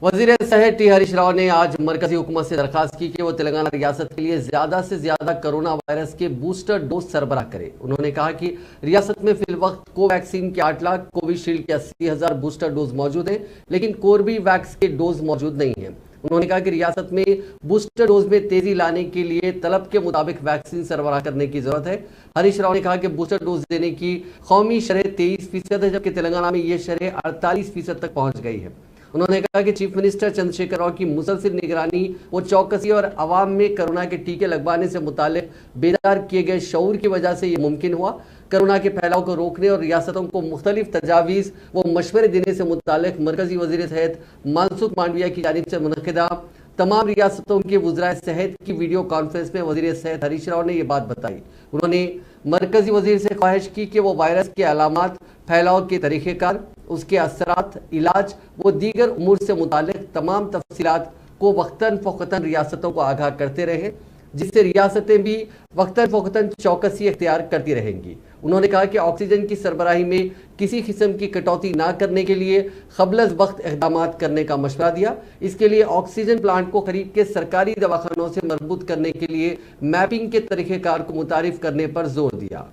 वजीर सेहत टी हरीश राव ने आज मरकजी हुकूमत से दरख्वास्त की कि वो तेलंगाना रियासत के लिए ज्यादा से ज्यादा कोरोना वायरस के बूस्टर डोज सरबराह करे। उन्होंने कहा कि रियासत में फिलवक्त कोवैक्सीन के 8 लाख, कोविशील्ड के 80,000 बूस्टर डोज मौजूद हैं, लेकिन कोर्बीवैक्स के डोज मौजूद नहीं हैं। उन्होंने कहा कि रियासत में बूस्टर डोज में तेजी लाने के लिए तलब के मुताबिक वैक्सीन सरबराह करने की जरूरत है। हरीश राव ने कहा कि बूस्टर डोज देने की कौमी शरह 23% है, जबकि तेलंगाना में ये शरह 48% तक पहुंच गई है। उन्होंने कहा कि चीफ मिनिस्टर चंद्रशेखर राव की मुसलसिल निगरानी व चौकसी और अवाम में कोरोना के टीके लगवाने से मुतालिक बेदार किए गए शऊर की वजह से ये मुमकिन हुआ। कोरोना के फैलाव को रोकने और रियासतों को मुख्तलिफ तजावीज़ व मशवरे देने से मुतालिक मरकजी वज़ीर सेहत मनसुख मांडविया की जानिब से मुनक़िदा तमाम रियासतों के वज़राए सेहत की वीडियो कॉन्फ्रेंस में वज़ीर सेहत हरीश राव ने ये बात बताई। उन्होंने मरकजी वज़ीर से ख्वाहिश की कि वो वायरस के अलामात, फैलाव के तरीक़ेकार, उसके असरात, इलाज व दीगर उमूर से मुतालिक तमाम तफसीलात को वक्तन फ़ौक़तन रियासतों को आगाह करते रहें, जिससे रियासतें भी वक्तन फ़ौक़तन चौकसी इख्तियार करती रहेंगी। उन्होंने कहा कि ऑक्सीजन की सरबराही में किसी किस्म की कटौती ना करने के लिए क़ब्ल वक्त इक़दामात करने का मशवरा दिया। इसके लिए ऑक्सीजन प्लांट को खरीद के सरकारी दवाखानों से मरबूत करने के लिए मैपिंग के तरीक़ेकार को मुतारिफ करने पर जोर दिया।